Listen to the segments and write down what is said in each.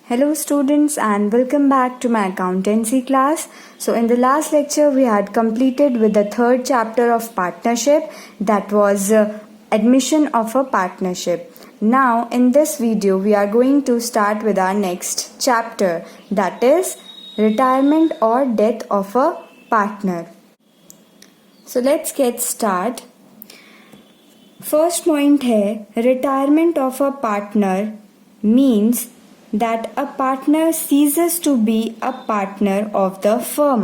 Hello students and welcome back to my accountancy class. So in the last lecture we had completed with the third chapter of partnership, that was admission of a partnership. Now in this video we are going to start with our next chapter, that is retirement or death of a partner. So let's get start. First point है retirement of a partner means that a partner ceases to be a partner of the firm.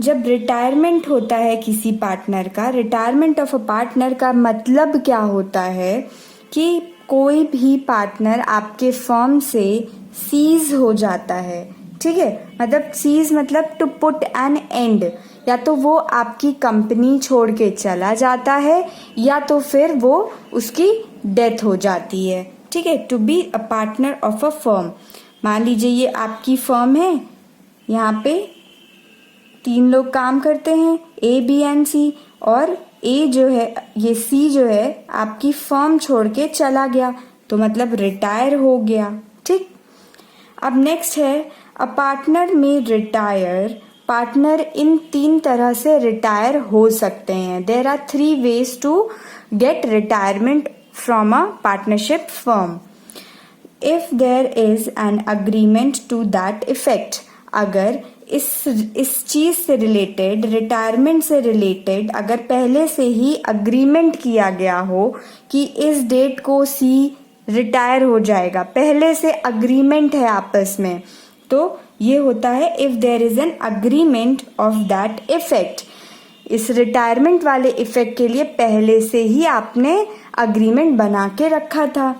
जब retirement होता है किसी partner का, retirement of a partner का मतलब क्या होता है कि कोई भी पार्टनर आपके फर्म से सीज हो जाता है. ठीक है, मतलब सीज मतलब टू पुट एन एंड, या तो वो आपकी कंपनी छोड़ के चला जाता है या तो फिर वो उसकी डेथ हो जाती है. ठीक है, to be a partner of a firm. मान लीजिए ये आपकी फर्म है, यहाँ पे 3 लोग काम करते हैं, ए बी एंड सी, और ए जो है, ये सी जो है आपकी फर्म छोड़ के चला गया, तो मतलब रिटायर हो गया. ठीक, अब नेक्स्ट है अ पार्टनर में रिटायर. पार्टनर इन 3 तरह से रिटायर हो सकते हैं. There are 3 ways to get retirement from a partnership firm. If there is an agreement to that effect, अगर इस चीज से रिलेटेड, रिटायरमेंट से रिलेटेड अगर पहले से ही अग्रीमेंट किया गया हो कि इस डेट को सी रिटायर हो जाएगा, पहले से अग्रीमेंट है आपस में, तो ये होता है if there is an agreement of that effect. इस रिटायरमेंट वाले इफेक्ट के लिए पहले से ही आपने अग्रीमेंट बना के रखा था.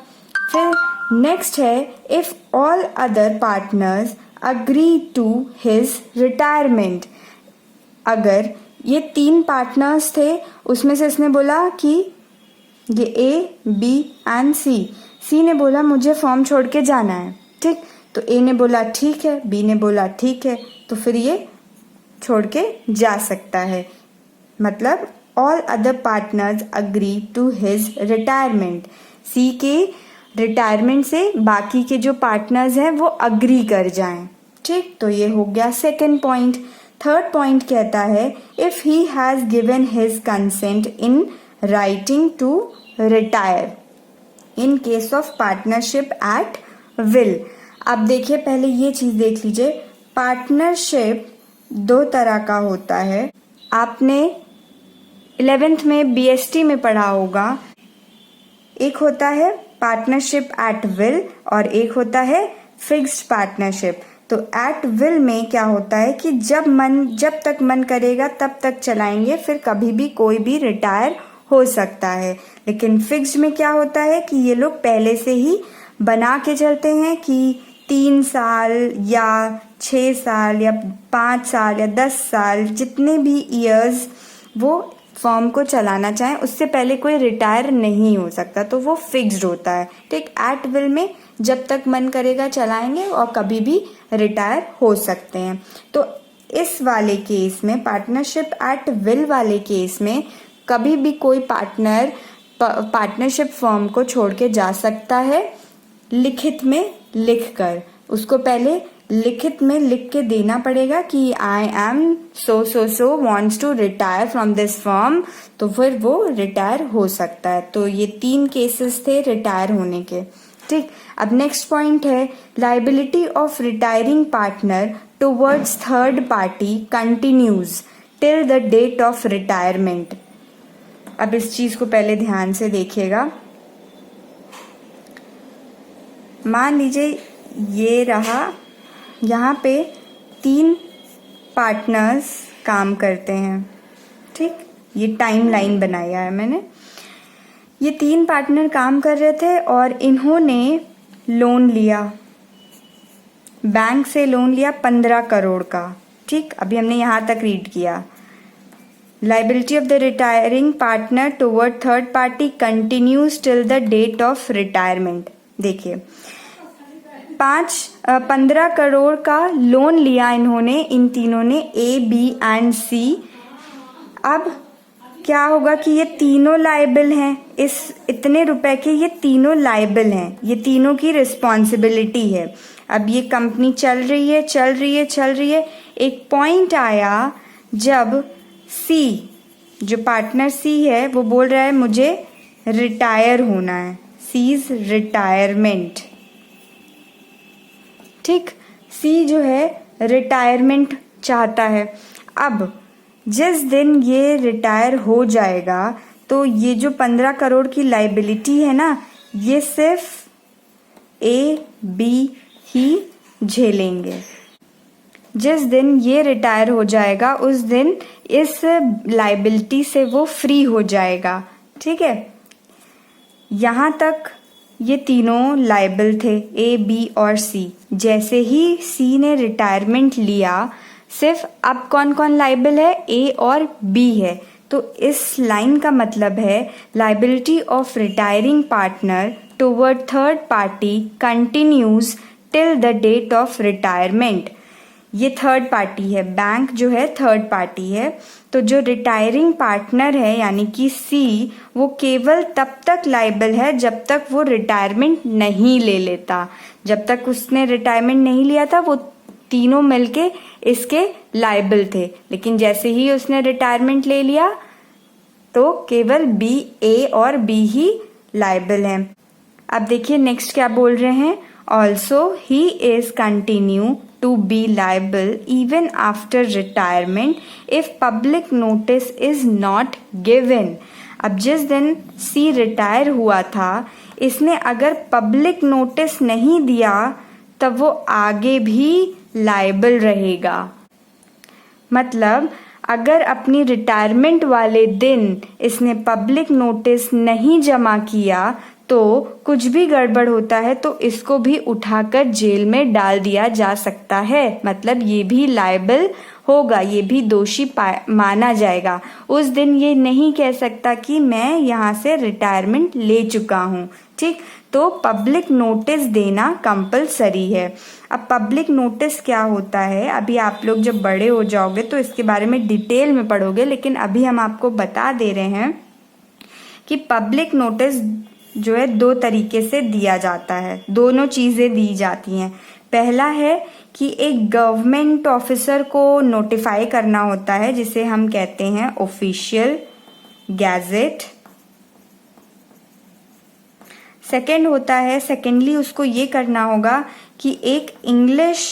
फिर नेक्स्ट है if all other partners agree to his retirement. अगर ये 3 पार्टनर्स थे, उसमें से इसने बोला कि ये ए बी एंड सी, सी ने बोला मुझे फॉर्म छोड़ के जाना है. ठीक, तो ए ने बोला ठीक है, बी ने बोला ठीक है, तो फिर ये छोड़ के जा सकता है. मतलब all other partners agree to his retirement. C के रिटायरमेंट से बाकी के जो पार्टनर्स हैं वो अग्री कर जाएं. ठीक, तो ये हो गया सेकंड पॉइंट. थर्ड पॉइंट कहता है if he has given his consent in writing to retire in case of partnership at will. अब देखिए, पहले ये चीज देख लीजिए, पार्टनरशिप 2 तरह का होता है. आपने 11th में बीएसटी में पढ़ा होगा. एक होता है पार्टनरशिप एट विल और एक होता है फिक्स्ड पार्टनरशिप. तो एट विल में क्या होता है कि जब तक मन करेगा तब तक चलाएंगे, फिर कभी भी कोई भी रिटायर हो सकता है. लेकिन फिक्स्ड में क्या होता है कि ये लोग पहले से ही बना के चलते हैं कि 3 साल या 6 साल या 5 साल या 10 साल, जितने भी ईयर्स वो फर्म को चलाना चाहें, उससे पहले कोई रिटायर नहीं हो सकता, तो वो फिक्स्ड होता है. ठीक, एट विल में जब तक मन करेगा चलाएंगे और कभी भी रिटायर हो सकते हैं. तो इस वाले केस में, पार्टनरशिप एट विल वाले केस में, कभी भी कोई पार्टनर पार्टनरशिप फर्म को छोड़ के जा सकता है लिखित में लिख कर. उसको पहले लिखित में लिख के देना पड़ेगा कि I am so wants to retire from this firm, तो फिर वो रिटायर हो सकता है. तो ये 3 केसेस थे रिटायर होने के. ठीक, अब नेक्स्ट पॉइंट है liability of retiring partner towards third party continues till the date of retirement. अब इस चीज को पहले ध्यान से देखिएगा. मान लीजिए ये रहा, यहाँ पे 3 पार्टनर्स काम करते हैं. ठीक, ये टाइम लाइन बनाया है मैंने. ये 3 पार्टनर काम कर रहे थे और इन्होंने लोन लिया, बैंक से लोन लिया 15 करोड़ का. ठीक, अभी हमने यहाँ तक रीड किया. Liability of the retiring partner toward third party continues till the date of retirement. देखिए, 15 करोड़ का लोन लिया इन्होंने, इन तीनों ने, ए बी एंड सी. अब क्या होगा कि ये तीनों लायबल हैं. इस इतने रुपए के ये तीनों लायबल हैं, ये तीनों की रिस्पॉन्सिबिलिटी है। अब ये कंपनी चल रही है, एक पॉइंट आया जब सी, जो पार्टनर सी है, वो बोल रहा है मुझे रिटायर होना है, सीज रिटायरमेंट। ठीक, सी जो है रिटायरमेंट चाहता है। अब जिस दिन ये रिटायर हो जाएगा तो ये जो 15 करोड़ की लाइबिलिटी है ना, ये सिर्फ ए बी ही झेलेंगे। जिस दिन ये रिटायर हो जाएगा उस दिन इस लाइबिलिटी से वो फ्री हो जाएगा। ठीक है, यहाँ तक ये तीनों लायबल थे, ए बी और सी। जैसे ही सी ने रिटायरमेंट लिया, सिर्फ अब कौन कौन लायबल है, ए और बी है। तो इस लाइन का मतलब है liability of retiring partner toward third party continues till the date of retirement. ये थर्ड पार्टी है, बैंक जो है थर्ड पार्टी है। तो जो रिटायरिंग पार्टनर है यानी कि सी, वो केवल तब तक लायबल है जब तक वो रिटायरमेंट नहीं ले लेता। जब तक उसने रिटायरमेंट नहीं लिया था वो तीनों मिलके इसके लायबल थे, लेकिन जैसे ही उसने रिटायरमेंट ले लिया तो केवल बी, ए और बी ही लायबल हैं। अब देखिए नेक्स्ट क्या बोल रहे हैं, also he is continue to be liable even after retirement if public notice is not given। अब जिस दिन सी रिटायर हुआ था, इसने अगर पब्लिक नोटिस नहीं दिया तब वो आगे भी लायबल रहेगा। मतलब अगर अपनी रिटायरमेंट वाले दिन इसने पब्लिक नोटिस नहीं जमा किया तो कुछ भी गड़बड़ होता है तो इसको भी उठाकर जेल में डाल दिया जा सकता है। मतलब ये भी लायबल होगा, ये भी दोषी माना जाएगा। उस दिन ये नहीं कह सकता कि मैं यहाँ से रिटायरमेंट ले चुका हूँ। ठीक, तो पब्लिक नोटिस देना कंपलसरी है। अब पब्लिक नोटिस क्या होता है, अभी आप लोग जब बड़े हो जाओगे तो इसके बारे में डिटेल में पढ़ोगे, लेकिन अभी हम आपको बता दे रहे हैं कि पब्लिक नोटिस जो है दो तरीके से दिया जाता है, दोनों चीज़ें दी जाती हैं। पहला है कि एक गवर्नमेंट ऑफिसर को नोटिफाई करना होता है जिसे हम कहते हैं ऑफिशियल गैजेट। सेकंड होता है, सेकेंडली उसको ये करना होगा कि एक इंग्लिश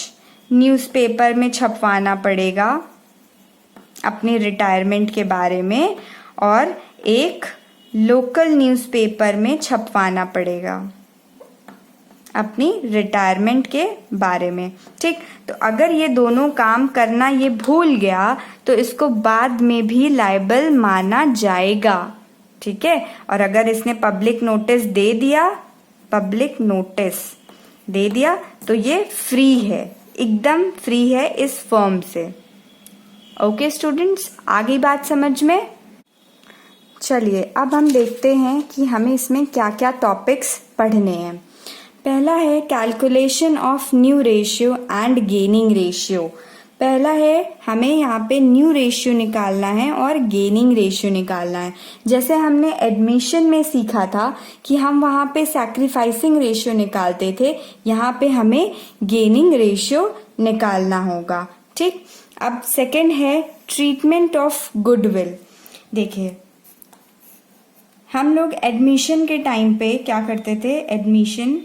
न्यूज़पेपर में छपवाना पड़ेगा अपने रिटायरमेंट के बारे में, और एक लोकल न्यूज़पेपर में छपवाना पड़ेगा अपनी रिटायरमेंट के बारे में। ठीक, तो अगर ये दोनों काम करना ये भूल गया तो इसको बाद में भी लायबल माना जाएगा। ठीक है, और अगर इसने पब्लिक नोटिस दे दिया तो ये फ्री है, एकदम फ्री है इस फर्म से। ओके स्टूडेंट्स, आ गई बात समझ में? चलिए अब हम देखते हैं कि हमें इसमें क्या क्या टॉपिक्स पढ़ने हैं। पहला है calculation of new ratio and gaining ratio. पहला है हमें यहाँ पे न्यू रेशियो निकालना है और गेनिंग रेशियो निकालना है। जैसे हमने एडमिशन में सीखा था कि हम वहाँ पे सैक्रिफाइसिंग रेशियो निकालते थे, यहाँ पे हमें गेनिंग रेशियो निकालना होगा। ठीक, अब सेकंड है ट्रीटमेंट ऑफ गुडविल। देखिए हम लोग एडमिशन के टाइम पे क्या करते थे, एडमिशन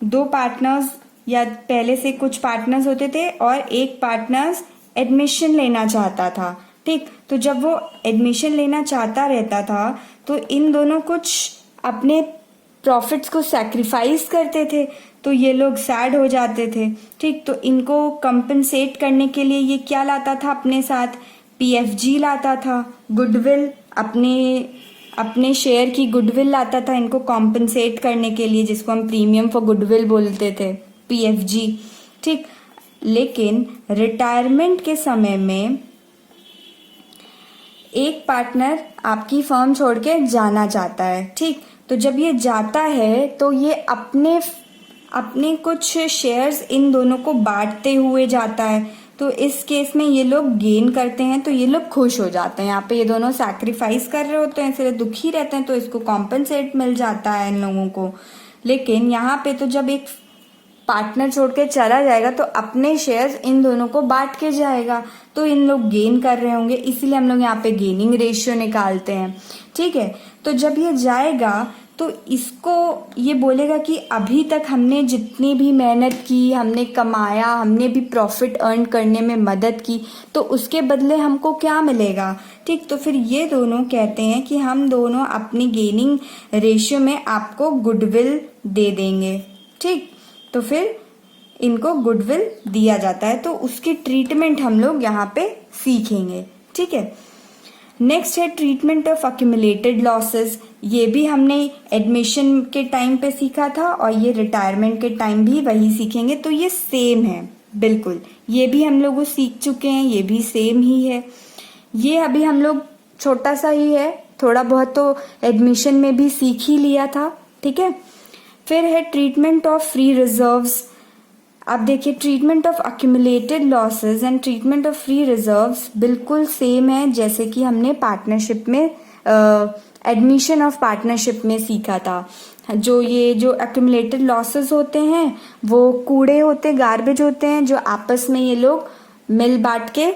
दो पार्टनर्स या पहले से कुछ पार्टनर्स होते थे और एक पार्टनर्स एडमिशन लेना चाहता था। ठीक, तो जब वो एडमिशन लेना चाहता रहता था तो इन दोनों कुछ अपने प्रॉफिट्स को सैक्रिफाइस करते थे, तो ये लोग सैड हो जाते थे। ठीक, तो इनको कंपनसेट करने के लिए ये क्या लाता था अपने साथ, पीएफजी लाता था, गुडविल, अपने शेयर की गुडविल लाता था इनको कॉम्पनसेट करने के लिए, जिसको हम प्रीमियम फॉर गुडविल बोलते थे, पीएफजी। ठीक, लेकिन रिटायरमेंट के समय में एक पार्टनर आपकी फर्म छोड़ के जाना चाहता है। ठीक, तो जब ये जाता है तो ये अपने कुछ शेयर्स इन दोनों को बांटते हुए जाता है। तो इस केस में ये लोग गेन करते हैं तो ये लोग खुश हो जाते हैं। यहाँ पे ये दोनों सैक्रिफाइस कर रहे होते हैं, इसलिए दुखी रहते हैं, तो इसको कॉम्पनसेट मिल जाता है इन लोगों को। लेकिन यहाँ पे तो जब एक पार्टनर छोड़ के चला जाएगा तो अपने शेयर्स इन दोनों को बांट के जाएगा, तो इन लोग गेन कर रहे होंगे, इसीलिए हम लोग यहाँ पे गेनिंग रेशियो निकालते हैं। ठीक है, तो जब ये जाएगा तो इसको ये बोलेगा कि अभी तक हमने जितनी भी मेहनत की, हमने कमाया, हमने भी प्रॉफिट अर्न करने में मदद की, तो उसके बदले हमको क्या मिलेगा। ठीक, तो फिर ये दोनों कहते हैं कि हम दोनों अपनी गेनिंग रेशियो में आपको गुडविल दे देंगे। ठीक, तो फिर इनको गुडविल दिया जाता है, तो उसकी ट्रीटमेंट हम लोग यहाँ पे सीखेंगे। ठीक है, नेक्स्ट है ट्रीटमेंट ऑफ अक्यूमुलेटेड लॉसेस। ये भी हमने एडमिशन के टाइम पे सीखा था और ये रिटायरमेंट के टाइम भी वही सीखेंगे, तो ये सेम है बिल्कुल। ये भी हम लोग सीख चुके हैं, ये भी सेम ही है। ये अभी हम लोग छोटा सा ही है, थोड़ा बहुत तो एडमिशन में भी सीख ही लिया था। ठीक है, फिर है ट्रीटमेंट ऑफ फ्री रिजर्व्स। अब देखिए, treatment of accumulated losses and treatment of free reserves बिल्कुल सेम है जैसे कि हमने पार्टनरशिप में एडमिशन ऑफ पार्टनरशिप में सीखा था। जो अक्यूमुलेटेड लॉसेस होते हैं वो कूड़े होते, गार्बेज होते हैं, जो आपस में ये लोग मिल बांट के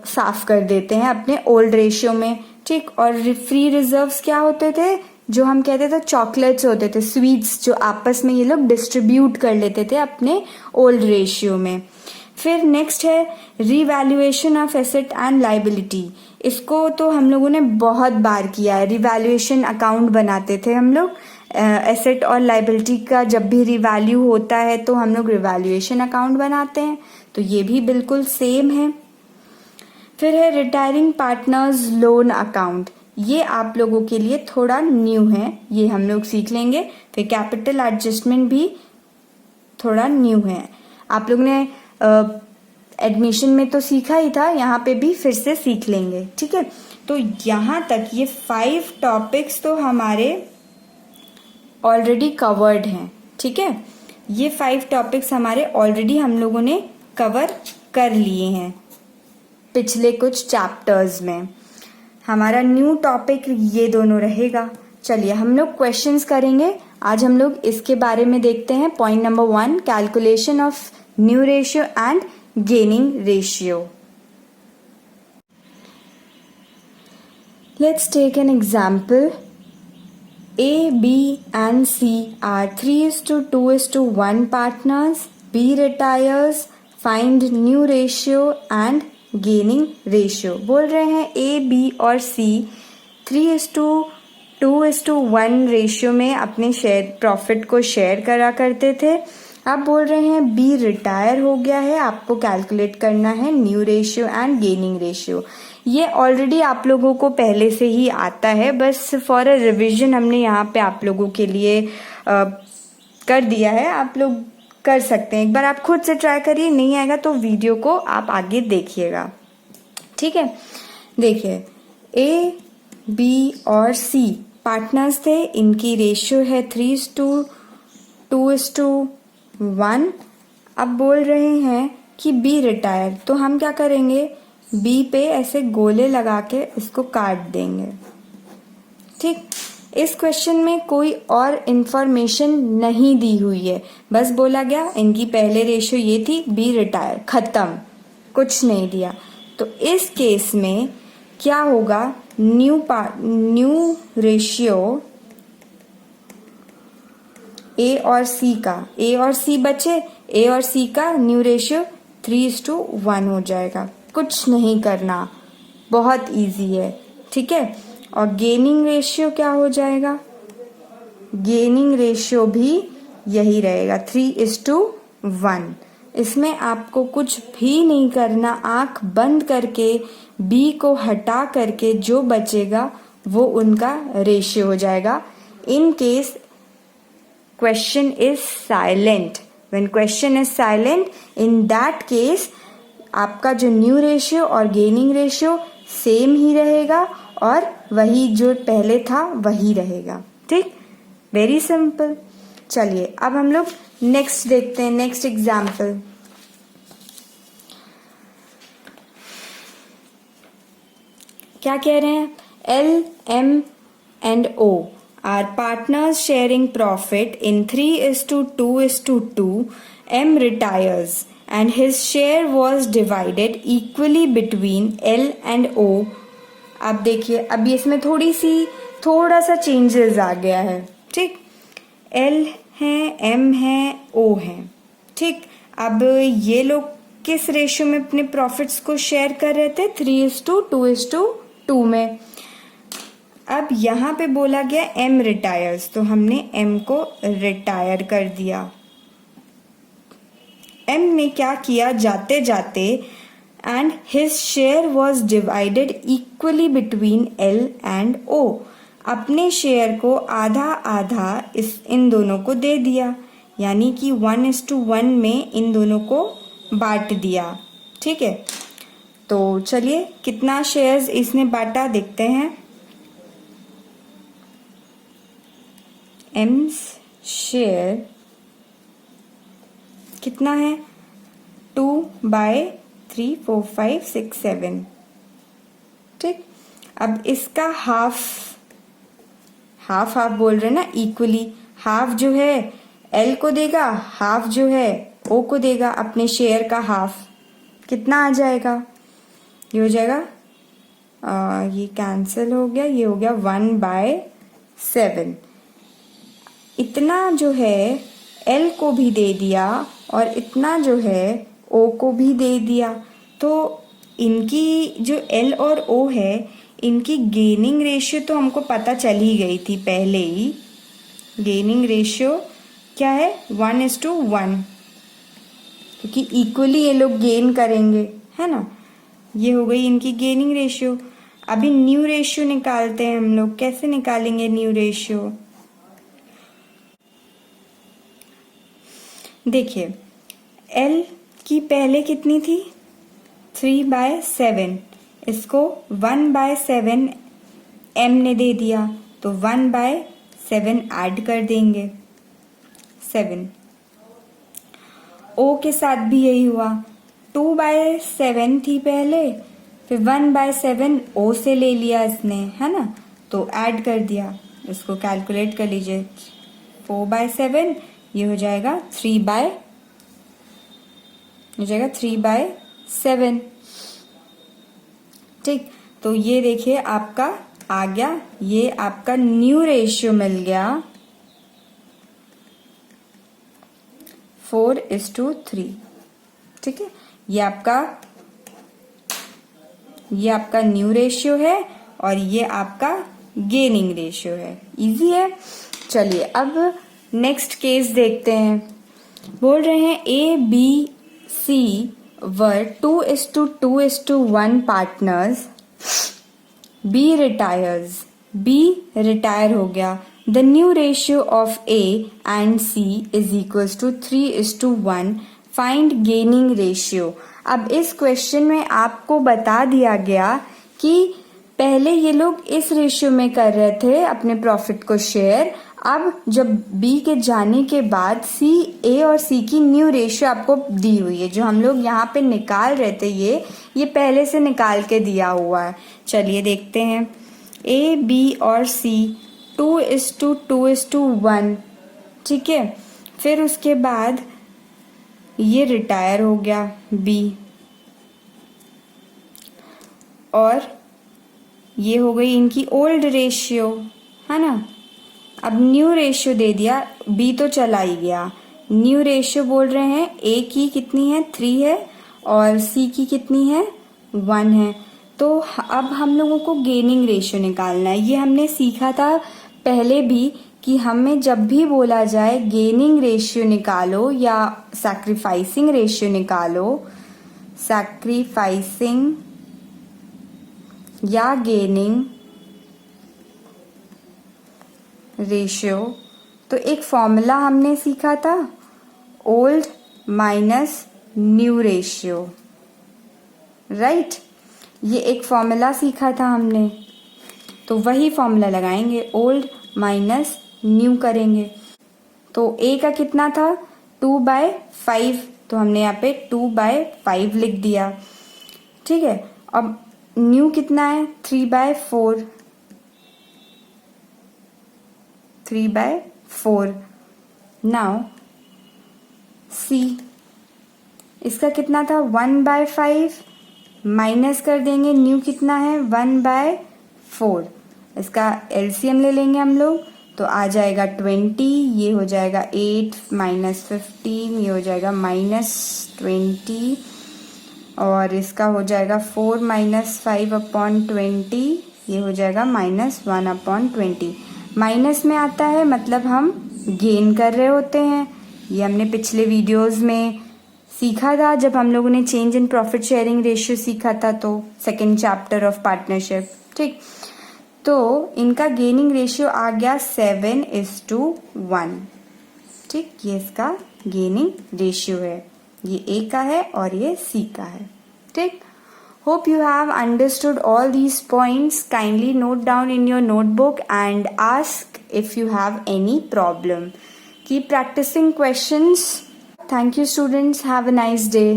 साफ कर देते हैं अपने ओल्ड रेशियो में। ठीक, और फ्री रिजर्व्स क्या होते थे, जो हम कहते थे चॉकलेट्स होते थे, स्वीट्स, जो आपस में ये लोग डिस्ट्रीब्यूट कर लेते थे अपने ओल्ड रेशियो में। फिर नेक्स्ट है revaluation of asset and liability. इसको तो हम लोगों ने बहुत बार किया है। रिवैल्यूएशन अकाउंट बनाते थे हम लोग, एसेट और लायबिलिटी का जब भी रिवैल्यू होता है तो हम लोग रिवैल्यूएशन अकाउंट बनाते हैं, तो ये भी बिल्कुल सेम है। फिर है रिटायरिंग पार्टनर्स लोन अकाउंट। ये आप लोगों के लिए थोड़ा न्यू है, ये हम लोग सीख लेंगे। फिर कैपिटल एडजस्टमेंट भी थोड़ा न्यू है, आप लोग ने एडमिशन में तो सीखा ही था, यहाँ पे भी फिर से सीख लेंगे। ठीक है, तो यहाँ तक ये 5 टॉपिक्स तो हमारे ऑलरेडी कवर्ड हैं। ठीक है, ये 5 टॉपिक्स हमारे ऑलरेडी हम लोगों ने कवर कर लिए हैं पिछले कुछ चैप्टर्स में। हमारा न्यू टॉपिक ये दोनों रहेगा। चलिए हम लोग क्वेश्चंस करेंगे। आज हम लोग इसके बारे में देखते हैं। Point number 1, calculation of new ratio and gaining ratio. Let's take an example. A, B and C are 3:2:1 partners. B retires. Find new ratio and gaining ratio. बोल रहे हैं ए, बी और सी 3:2:1 रेशियो में अपने शेयर प्रॉफिट को share करा करते थे। अब बोल रहे हैं बी रिटायर हो गया है, आपको कैलकुलेट करना है new ratio and gaining ratio. ये ऑलरेडी आप लोगों को पहले से ही आता है, बस फॉर अ रिविजन हमने यहाँ पे आप लोगों के लिए कर दिया है। आप लोग कर सकते हैं, एक बार आप खुद से ट्राई करिए, नहीं आएगा तो वीडियो को आप आगे देखिएगा। ठीक है, देखिए ए, बी और सी पार्टनर्स थे, इनकी रेशियो है 3:2:1। अब बोल रहे हैं कि बी रिटायर, तो हम क्या करेंगे, बी पे ऐसे गोले लगा के इसको काट देंगे। ठीक, इस क्वेश्चन में कोई और इंफॉर्मेशन नहीं दी हुई है, बस बोला गया इनकी पहले रेशियो ये थी, बी रिटायर, खत्म, कुछ नहीं दिया। तो इस केस में क्या होगा, न्यू रेशियो ए और सी का, ए और सी बचे, ए और सी का न्यू रेशियो 3:1 हो जाएगा। कुछ नहीं करना, बहुत इजी है। ठीक है, और गेनिंग रेशियो क्या हो जाएगा, गेनिंग रेशियो भी यही रहेगा 3:1। इसमें आपको कुछ भी नहीं करना, आंख बंद करके बी को हटा करके जो बचेगा वो उनका रेशियो हो जाएगा। In case question is silent, when question is silent, in that case आपका जो न्यू रेशियो और गेनिंग रेशियो सेम ही रहेगा और वही जो पहले था वही रहेगा। ठीक, वेरी सिंपल। चलिए अब हम लोग नेक्स्ट देखते हैं, नेक्स्ट एग्जाम्पल। क्या कह रहे हैं, L, M and O are partners sharing profit in 3:2:2. M retires and his share was divided equally between L and O. अब देखिए, अब इसमें थोड़ा सा चेंजेस आ गया है, ठीक। L है, M है, O है, ठीक। अब ये लोग किस रेशियो में अपने प्रॉफिट्स को शेयर कर रहे थे, 3:2:2 में। अब यहाँ पे बोला गया M रिटायर्स, तो हमने M को रिटायर कर दिया। M ने क्या किया, जाते जाते, and his share was divided equally between L and O, अपने शेयर को आधा आधा इन दोनों को दे दिया, यानी कि 1:1 में इन दोनों को बांट दिया, ठीक है। तो चलिए कितना शेयर्स इसने बांटा देखते हैं। एम्स शेयर कितना है, 2/3, 4, 5, 6, 7, ठीक। अब इसका हाफ बोल रहे ना, इक्वली, हाफ जो है एल को देगा, हाफ जो है ओ को देगा, अपने शेयर का हाफ। कितना आ जाएगा, ये हो जाएगा, ये कैंसिल हो गया, ये हो गया 1/7। इतना जो है एल को भी दे दिया और इतना जो है ओ को भी दे दिया। तो इनकी जो एल और ओ है, इनकी गेनिंग रेशियो तो हमको पता चल ही गई थी पहले ही। गेनिंग रेशियो क्या है, 1:1, क्योंकि इक्वली ये लोग गेन करेंगे, है ना। ये हो गई इनकी गेनिंग रेशियो। अभी न्यू रेशियो निकालते हैं हम लोग। कैसे निकालेंगे न्यू रेशियो, देखिए L की पहले कितनी थी, 3/7, इसको 1/7 M ने दे दिया, तो 1/7 ऐड कर देंगे, 7। O के साथ भी यही हुआ, 2/7 थी पहले, फिर 1/7 O से ले लिया इसने, है ना, तो ऐड कर दिया। इसको कैलकुलेट कर लीजिए, 4/7, ये हो जाएगा 3/7, ठीक। तो ये देखिए आपका आ गया, ये आपका न्यू रेशियो मिल गया 4:3, ठीक है। ये आपका न्यू रेशियो है और ये आपका गेनिंग रेशियो है। इजी है। चलिए अब नेक्स्ट केस देखते हैं। बोल रहे हैं A, B, C were 2:2:1 partners. B retires. B retire हो गया. The new ratio of A and C is equals to 3:1. Find gaining ratio. अब इस क्वेश्चन में आपको बता दिया गया कि पहले ये लोग इस रेशियो में कर रहे थे अपने प्रॉफिट को शेयर। अब जब B के जाने के बाद A और C की न्यू रेशियो आपको दी हुई है, जो हम लोग यहाँ पे निकाल रहे थे, ये पहले से निकाल के दिया हुआ है। चलिए देखते हैं। A, B और C 2:2:1, ठीक है। फिर उसके बाद ये रिटायर हो गया B, और ये हो गई इनकी ओल्ड रेशियो, है ना। अब न्यू रेशियो दे दिया, B तो चला ही गया। न्यू रेशियो बोल रहे हैं A की कितनी है, 3 है, और C की कितनी है, 1 है। तो अब हम लोगों को गेनिंग रेशियो निकालना है। ये हमने सीखा था पहले भी कि हमें जब भी बोला जाए गेनिंग रेशियो निकालो या सैक्रिफाइसिंग रेशियो निकालो, सैक्रिफाइसिंग या गेनिंग रेशियो, तो एक फॉर्मूला हमने सीखा था, old minus new ratio, right. ये एक फॉर्मूला सीखा था हमने, तो वही फॉर्मूला लगाएंगे, ओल्ड माइनस न्यू करेंगे। तो A का कितना था, 2/5, तो हमने यहाँ पे 2/5 लिख दिया, ठीक है। अब न्यू कितना है 3/4, 3/4। नाउ सी, इसका कितना था 1/5, माइनस कर देंगे, न्यू कितना है 1/4, इसका एलसीएम ले लेंगे हम लोग, तो आ जाएगा 20, ये हो जाएगा 8 - 15, ये हो जाएगा -20, और इसका हो जाएगा 4 - 5/20, ये हो जाएगा -1/20। माइनस में आता है मतलब हम गेन कर रहे होते हैं, ये हमने पिछले वीडियोस में सीखा था जब हम लोगों ने change in profit sharing ratio सीखा था, तो सेकेंड चैप्टर ऑफ पार्टनरशिप। ठीक, तो इनका गेनिंग रेशियो आ गया 7:1। ठीक, ये इसका गेनिंग रेशियो है, ये ए का है और ये सी का है। ठीक, hope you have understood all these points. Kindly note down in your notebook and ask if you have any problem. Keep practicing questions. Thank you, students. Have a nice day.